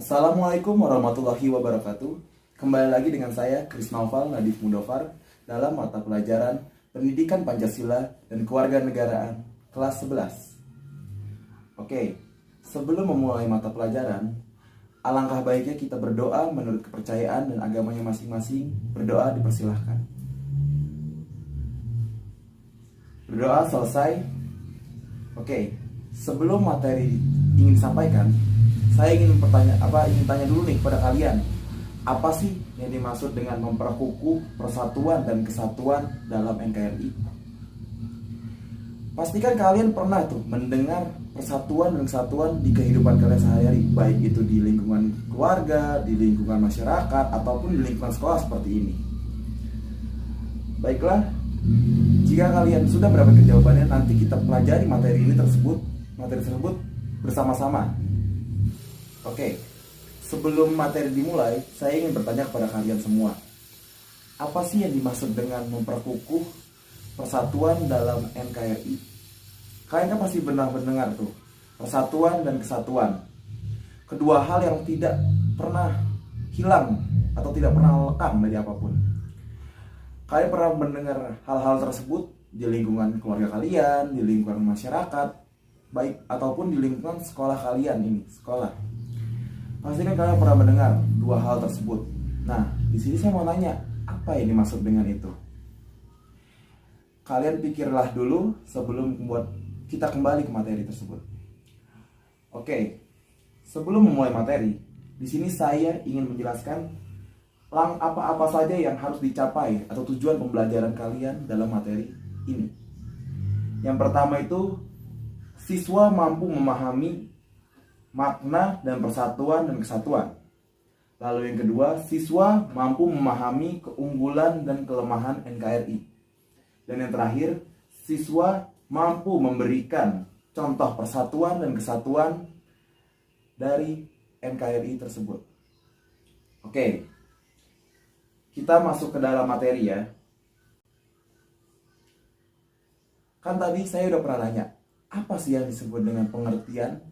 Assalamualaikum warahmatullahi wabarakatuh. Kembali lagi dengan saya, Kris Naufal Nadif Mudofar, dalam mata pelajaran Pendidikan Pancasila dan Kewarganegaraan kelas 11. Oke, sebelum memulai mata pelajaran, alangkah baiknya kita berdoa menurut kepercayaan dan agamanya masing-masing. Berdoa dipersilahkan. Berdoa selesai. Oke, sebelum materi ingin disampaikan, saya ingin tanya dulu nih kepada kalian. Apa sih yang dimaksud dengan memperkukuh persatuan dan kesatuan dalam NKRI? Pastikan kalian pernah tuh mendengar persatuan dan kesatuan di kehidupan kalian sehari-hari, baik itu di lingkungan keluarga, di lingkungan masyarakat, ataupun di lingkungan sekolah seperti ini. Baiklah, jika kalian sudah mendapatkan jawabannya, nanti kita pelajari materi tersebut bersama-sama. Oke, sebelum materi dimulai, saya ingin bertanya kepada kalian semua. Apa sih yang dimaksud dengan memperkukuh persatuan dalam NKRI? Kalian kan pasti pernah mendengar tuh, persatuan dan kesatuan. Kedua hal yang tidak pernah hilang atau tidak pernah lekang dari apapun. Kalian pernah mendengar hal-hal tersebut di lingkungan keluarga kalian, di lingkungan masyarakat, baik ataupun di lingkungan sekolah kalian ini, sekolah. Pasti kan kalian pernah mendengar dua hal tersebut. Nah, di sini saya mau nanya, apa yang dimaksud dengan itu? Kalian pikirlah dulu sebelum kita kembali ke materi tersebut. Oke, sebelum memulai materi, di sini saya ingin menjelaskan apa-apa saja yang harus dicapai atau tujuan pembelajaran kalian dalam materi ini. Yang pertama itu, siswa mampu memahami makna dan persatuan dan kesatuan. Lalu yang kedua, siswa mampu memahami keunggulan dan kelemahan NKRI. Dan yang terakhir, siswa mampu memberikan contoh persatuan dan kesatuan dari NKRI tersebut. Oke, kita masuk ke dalam materi ya. Kan tadi saya udah pernah nanya, apa sih yang disebut dengan pengertian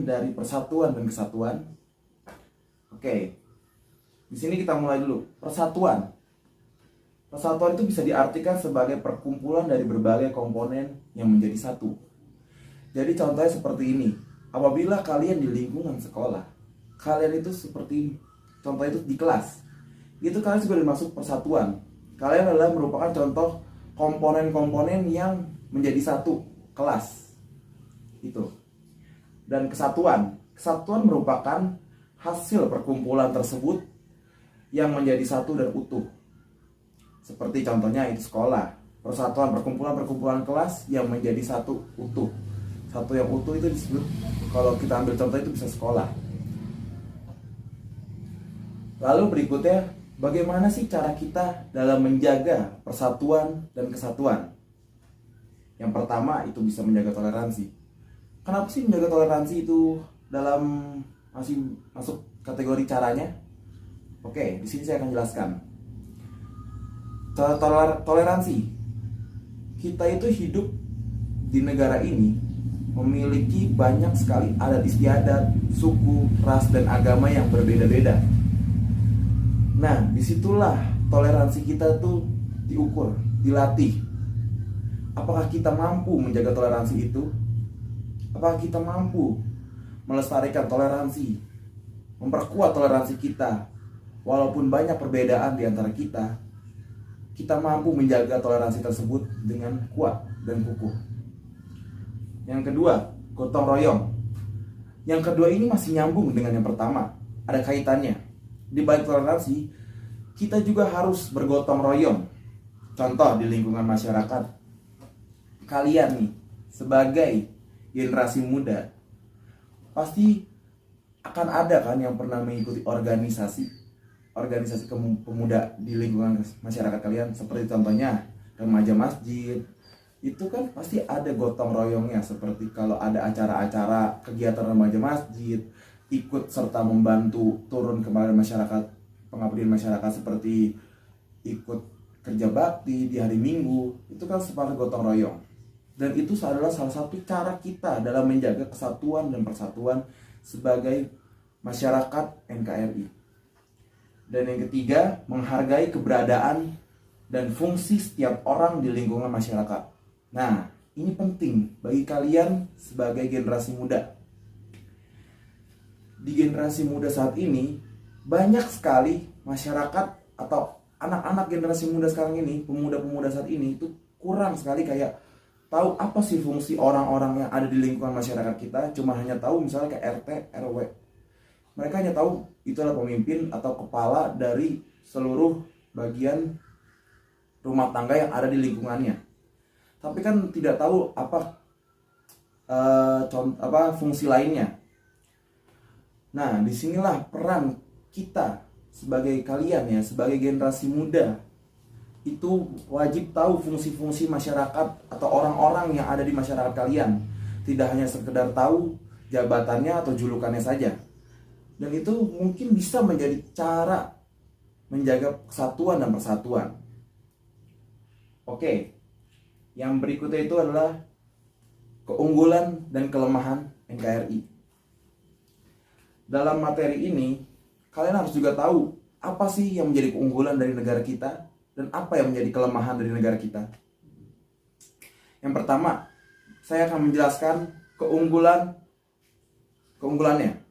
dari persatuan dan kesatuan? Oke, di sini kita mulai dulu. Persatuan itu bisa diartikan sebagai perkumpulan dari berbagai komponen yang menjadi satu. Jadi contohnya seperti ini. Apabila kalian di lingkungan sekolah, kalian itu seperti contoh itu di kelas, itu kalian sudah dimaksud persatuan. Kalian adalah merupakan contoh komponen-komponen yang menjadi satu kelas. Itu. Dan kesatuan merupakan hasil perkumpulan tersebut yang menjadi satu dan utuh. Seperti contohnya itu sekolah, persatuan perkumpulan kelas yang menjadi satu utuh. Satu yang utuh itu disebut, kalau kita ambil contoh itu bisa sekolah. Lalu berikutnya, bagaimana sih cara kita dalam menjaga persatuan dan kesatuan? Yang pertama itu bisa menjaga toleransi. Kenapa sih menjaga toleransi itu masih masuk kategori caranya? Oke, di sini saya akan jelaskan. Toleransi. Kita itu hidup di negara ini memiliki banyak sekali adat istiadat, suku, ras, dan agama yang berbeda-beda. Nah, disitulah toleransi kita tuh diukur, dilatih. Apakah kita mampu menjaga toleransi itu? Apakah kita mampu melestarikan toleransi, memperkuat toleransi kita, walaupun banyak perbedaan di antara kita mampu menjaga toleransi tersebut dengan kuat dan kukuh. Yang kedua, gotong royong. Yang kedua ini masih nyambung dengan yang pertama, ada kaitannya. Di balik toleransi, kita juga harus bergotong royong. Contoh di lingkungan masyarakat, kalian nih sebagai generasi muda pasti akan ada kan yang pernah mengikuti organisasi pemuda di lingkungan masyarakat kalian, seperti contohnya remaja masjid. Itu kan pasti ada gotong royongnya, seperti kalau ada acara-acara kegiatan remaja masjid, ikut serta membantu turun kepada masyarakat, pengabdian masyarakat, seperti ikut kerja bakti di hari Minggu. Itu kan seperti gotong royong. Dan itu adalah salah satu cara kita dalam menjaga kesatuan dan persatuan sebagai masyarakat NKRI. Dan yang ketiga, menghargai keberadaan dan fungsi setiap orang di lingkungan masyarakat. Nah, ini penting bagi kalian sebagai generasi muda. Di generasi muda saat ini, banyak sekali masyarakat atau anak-anak generasi muda sekarang ini, pemuda-pemuda saat ini itu kurang sekali kayak tahu apa sih fungsi orang-orang yang ada di lingkungan masyarakat kita. Cuma hanya tahu misalnya kayak RT, RW. Mereka hanya tahu itu adalah pemimpin atau kepala dari seluruh bagian rumah tangga yang ada di lingkungannya. Tapi kan tidak tahu apa fungsi lainnya. Nah, disinilah peran kita sebagai kalian ya, sebagai generasi muda, itu wajib tahu fungsi-fungsi masyarakat atau orang-orang yang ada di masyarakat kalian. Tidak hanya sekedar tahu jabatannya atau julukannya saja. Dan itu mungkin bisa menjadi cara menjaga kesatuan dan persatuan. Oke, yang berikutnya itu adalah keunggulan dan kelemahan NKRI. Dalam materi ini, kalian harus juga tahu apa sih yang menjadi keunggulan dari negara kita dan apa yang menjadi kelemahan dari negara kita. Yang pertama, saya akan menjelaskan keunggulannya.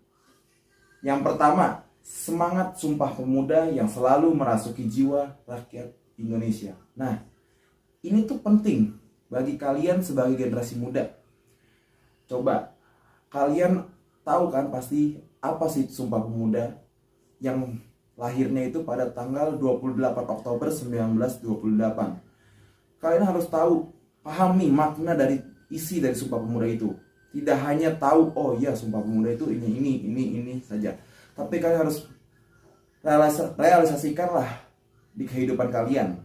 Yang pertama, semangat Sumpah Pemuda yang selalu merasuki jiwa rakyat Indonesia. Nah, ini tuh penting bagi kalian sebagai generasi muda. Coba, kalian tahu kan pasti apa sih Sumpah Pemuda yang lahirnya itu pada tanggal 28 Oktober 1928. Kalian harus tahu, pahami makna dari isi dari Sumpah Pemuda itu. Tidak hanya tahu, oh iya Sumpah Pemuda itu ini saja. Tapi kalian harus realisasikanlah di kehidupan kalian.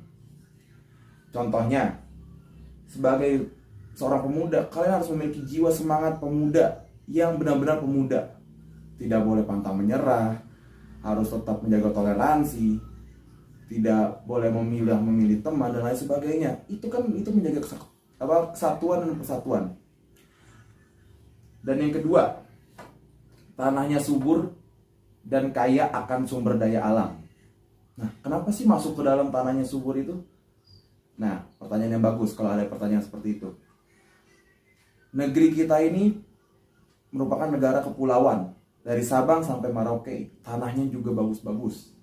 Contohnya, sebagai seorang pemuda, kalian harus memiliki jiwa semangat pemuda yang benar-benar pemuda. Tidak boleh pantang menyerah, harus tetap menjaga toleransi, tidak boleh memilih teman dan lain sebagainya. Itu menjaga kesatuan dan persatuan. Dan yang kedua, tanahnya subur dan kaya akan sumber daya alam. Nah, kenapa sih masuk ke dalam tanahnya subur itu? Nah, pertanyaan yang bagus kalau ada pertanyaan seperti itu. Negeri kita ini merupakan negara kepulauan. Dari Sabang sampai Merauke, tanahnya juga bagus-bagus.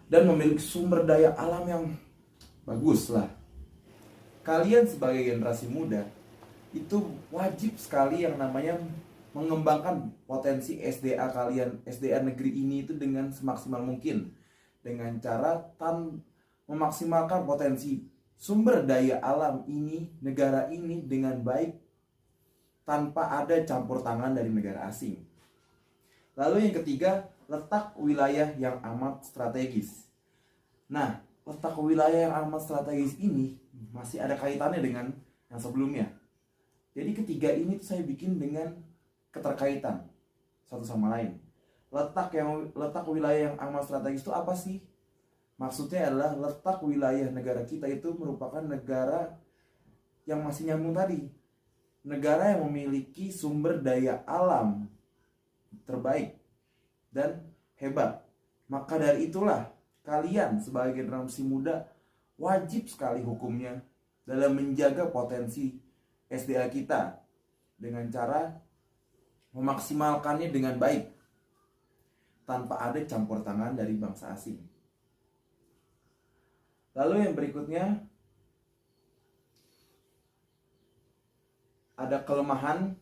Dan memiliki sumber daya alam yang bagus lah. Kalian sebagai generasi muda, itu wajib sekali yang namanya mengembangkan potensi SDA kalian, SDA negeri ini itu dengan semaksimal mungkin. Dengan cara memaksimalkan potensi sumber daya alam ini, negara ini dengan baik, tanpa ada campur tangan dari negara asing. Lalu yang ketiga, letak wilayah yang amat strategis. Nah, letak wilayah yang amat strategis ini masih ada kaitannya dengan yang sebelumnya. Jadi ketiga ini tuh saya bikin dengan keterkaitan satu sama lain. Letak wilayah yang amat strategis itu apa sih? Maksudnya adalah letak wilayah negara kita itu merupakan negara yang masih nyambung tadi. Negara yang memiliki sumber daya alam terbaik dan hebat. Maka dari itulah kalian sebagai generasi muda wajib sekali hukumnya dalam menjaga potensi SDA kita dengan cara memaksimalkannya dengan baik tanpa ada campur tangan dari bangsa asing. Lalu yang berikutnya ada kelemahan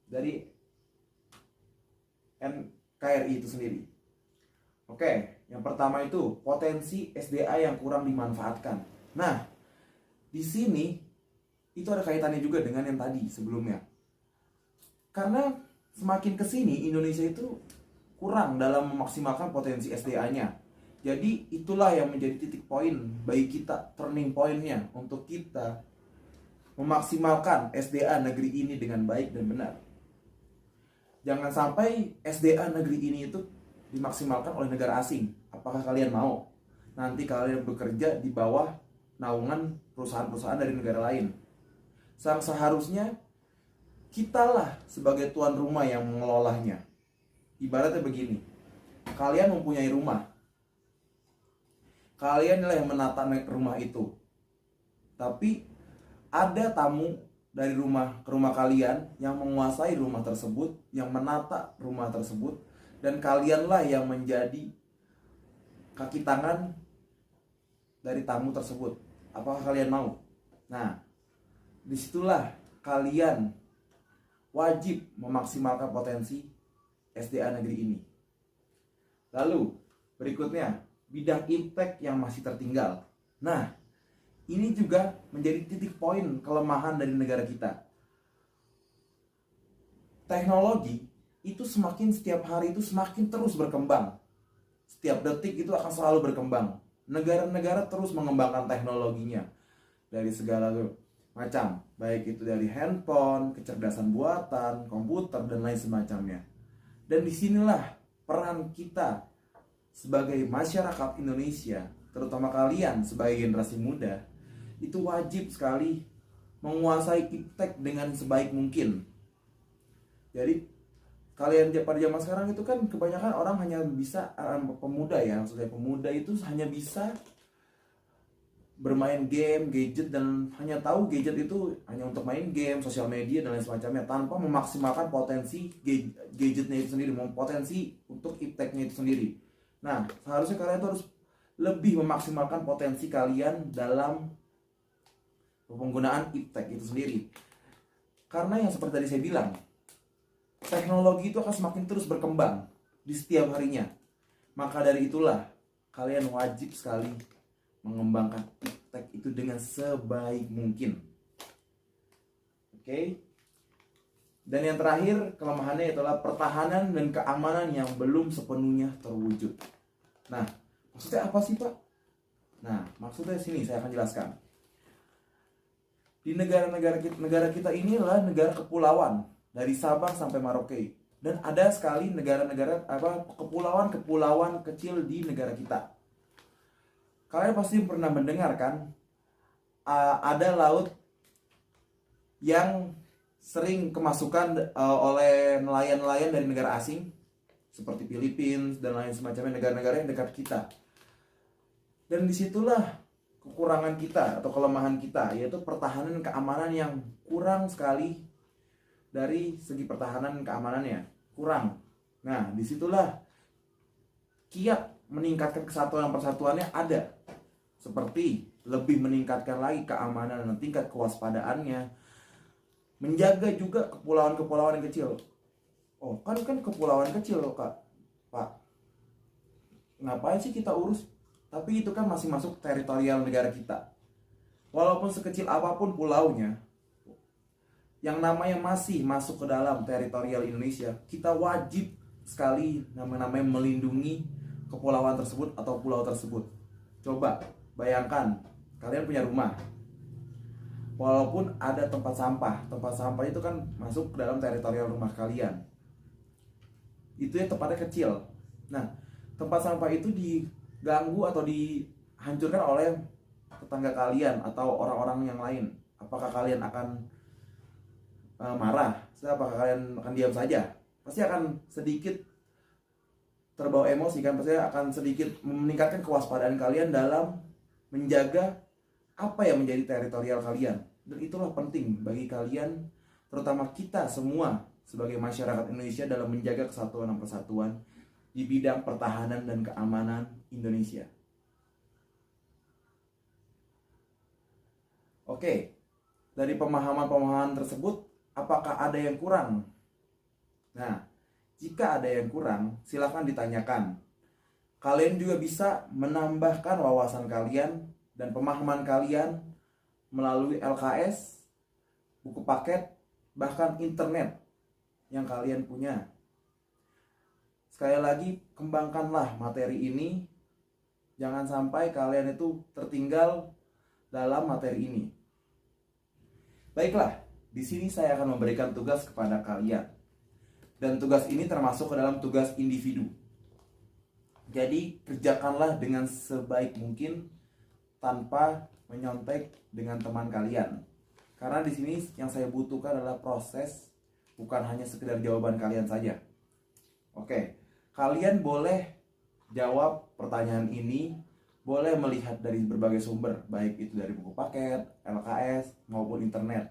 dari NKRI itu sendiri. Oke, yang pertama itu potensi SDA yang kurang dimanfaatkan. Nah, di sini itu ada kaitannya juga dengan yang tadi sebelumnya. Karena semakin kesini Indonesia itu kurang dalam memaksimalkan potensi SDA-nya. Jadi itulah yang menjadi titik poin bagi kita, turning point-nya untuk kita memaksimalkan SDA negeri ini dengan baik dan benar. Jangan sampai SDA negeri ini itu dimaksimalkan oleh negara asing. Apakah kalian mau? Nanti kalian bekerja di bawah naungan perusahaan-perusahaan dari negara lain. Seharusnya kitalah sebagai tuan rumah yang mengelolanya. Ibaratnya begini, kalian mempunyai rumah, kalian lah yang menata rumah itu. Tapi ada tamu dari rumah ke rumah kalian yang menguasai rumah tersebut, yang menata rumah tersebut, dan kalianlah yang menjadi kaki tangan dari tamu tersebut. Apakah kalian mau? Nah, disitulah kalian wajib memaksimalkan potensi SDA negeri ini. Lalu berikutnya, bidang iptek yang masih tertinggal. Nah, ini juga menjadi titik poin kelemahan dari negara kita. Teknologi itu setiap hari itu semakin terus berkembang. Setiap detik itu akan selalu berkembang. Negara-negara terus mengembangkan teknologinya dari segala macam, baik itu dari handphone, kecerdasan buatan, komputer, dan lain semacamnya. Dan disinilah peran kita sebagai masyarakat Indonesia, terutama kalian sebagai generasi muda, itu wajib sekali menguasai iptek dengan sebaik mungkin. Jadi kalian pada zaman sekarang itu kan kebanyakan orang hanya bisa, pemuda ya, maksudnya pemuda itu hanya bisa bermain game, gadget, dan hanya tahu gadget itu hanya untuk main game, sosial media, dan lain semacamnya, tanpa memaksimalkan potensi gadgetnya itu sendiri, potensi untuk ipteknya itu sendiri. Nah, seharusnya kalian itu harus lebih memaksimalkan potensi kalian dalam penggunaan iptek itu sendiri. Karena yang seperti tadi saya bilang, teknologi itu akan semakin terus berkembang di setiap harinya. Maka dari itulah kalian wajib sekali mengembangkan iptek itu dengan sebaik mungkin. Oke. Dan yang terakhir, kelemahannya adalah pertahanan dan keamanan yang belum sepenuhnya terwujud. Nah, maksudnya apa sih, Pak? Nah, maksudnya sini saya akan jelaskan. Di negara kita ini adalah negara kepulauan dari Sabang sampai Merauke, dan ada sekali kepulauan kecil di negara kita. Kalian pasti pernah mendengar kan, ada laut yang sering kemasukan oleh nelayan-nelayan dari negara asing seperti Filipina dan lain semacamnya, negara-negara yang dekat kita. Dan disitulah kekurangan kita atau kelemahan kita, yaitu pertahanan dan keamanan yang kurang sekali. Dari segi pertahanan dan keamanannya kurang. Nah, disitulah kiat meningkatkan kesatuan dan persatuannya ada, seperti lebih meningkatkan lagi keamanan dan tingkat kewaspadaannya, menjaga juga kepulauan-kepulauan yang kecil. Oh, kan kepulauan kecil loh, Pak. Ngapain sih kita urus? Tapi itu kan masih masuk teritorial negara kita. Walaupun sekecil apapun pulaunya, yang namanya masih masuk ke dalam teritorial Indonesia, kita wajib sekali namanya melindungi kepulauan tersebut atau pulau tersebut. Coba bayangkan, kalian punya rumah, walaupun ada tempat sampah itu kan masuk ke dalam teritorial rumah kalian. Itu ya tempatnya kecil. Nah, tempat sampah itu diganggu atau dihancurkan oleh tetangga kalian atau orang-orang yang lain. Apakah kalian akan marah? Apakah kalian akan diam saja? Pasti akan sedikit terbawa emosi kan, pasti akan sedikit meningkatkan kewaspadaan kalian dalam menjaga apa yang menjadi teritorial kalian. Dan itulah penting bagi kalian, terutama kita semua sebagai masyarakat Indonesia, dalam menjaga kesatuan dan persatuan di bidang pertahanan dan keamanan Indonesia. Oke, dari pemahaman-pemahaman tersebut, apakah ada yang kurang? Nah, jika ada yang kurang, silakan ditanyakan. Kalian juga bisa menambahkan wawasan kalian dan pemahaman kalian melalui LKS, buku paket, bahkan internet yang kalian punya. Sekali lagi, kembangkanlah materi ini. Jangan sampai kalian itu tertinggal dalam materi ini. Baiklah, di sini saya akan memberikan tugas kepada kalian. Dan tugas ini termasuk ke dalam tugas individu. Jadi kerjakanlah dengan sebaik mungkin tanpa menyontek dengan teman kalian. Karena di sini yang saya butuhkan adalah proses, bukan hanya sekedar jawaban kalian saja. Oke, kalian boleh jawab pertanyaan ini, boleh melihat dari berbagai sumber, baik itu dari buku paket, LKS, maupun internet.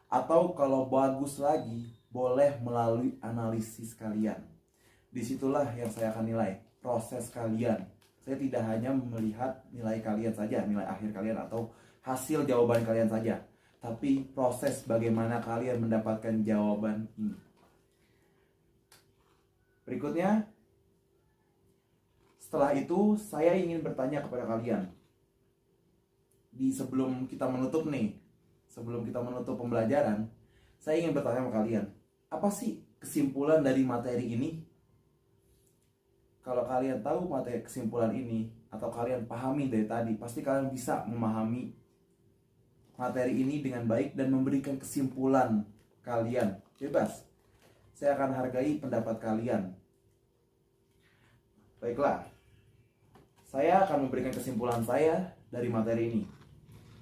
Atau kalau bagus lagi, boleh melalui analisis kalian. Disitulah yang saya akan nilai, proses kalian. Saya tidak hanya melihat nilai kalian saja, nilai akhir kalian atau hasil jawaban kalian saja, tapi proses bagaimana kalian mendapatkan jawaban ini. Berikutnya, setelah itu saya ingin bertanya kepada kalian. Sebelum kita menutup pembelajaran, saya ingin bertanya kepada kalian, apa sih kesimpulan dari materi ini? Kalau kalian tahu materi kesimpulan ini atau kalian pahami dari tadi, pasti kalian bisa memahami materi ini dengan baik dan memberikan kesimpulan kalian. Bebas. Saya akan hargai pendapat kalian. Baiklah. Saya akan memberikan kesimpulan saya dari materi ini.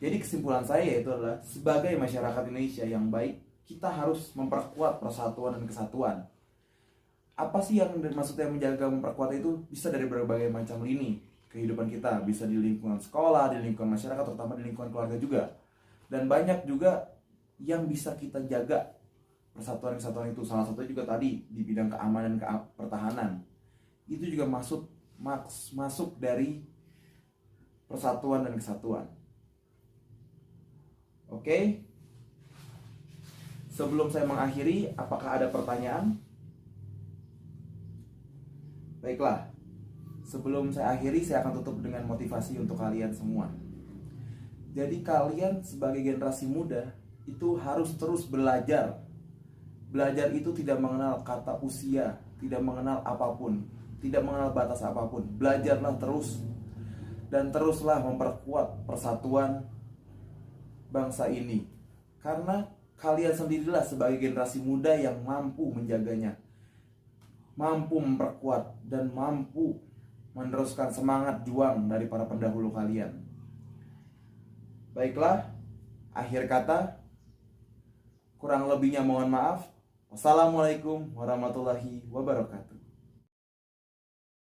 Jadi kesimpulan saya itu adalah, sebagai masyarakat Indonesia yang baik, kita harus memperkuat persatuan dan kesatuan. Apa sih yang maksudnya menjaga memperkuat itu? Bisa dari berbagai macam lini kehidupan kita. Bisa di lingkungan sekolah, di lingkungan masyarakat, terutama di lingkungan keluarga juga. Dan banyak juga yang bisa kita jaga persatuan kesatuan itu. Salah satunya juga tadi di bidang keamanan dan pertahanan. Itu juga masuk dari persatuan dan kesatuan. Oke. Sebelum saya mengakhiri, apakah ada pertanyaan? Baiklah. Sebelum saya akhiri, saya akan tutup dengan motivasi untuk kalian semua. Jadi kalian sebagai generasi muda itu harus terus belajar. Belajar itu tidak mengenal kata usia, tidak mengenal apapun, tidak mengenal batas apapun. Belajarlah terus dan teruslah memperkuat persatuan bangsa ini. Karena kalian sendirilah sebagai generasi muda yang mampu menjaganya, mampu memperkuat dan mampu meneruskan semangat juang dari para pendahulu kalian. Baiklah, akhir kata, kurang lebihnya mohon maaf. Wassalamualaikum warahmatullahi wabarakatuh.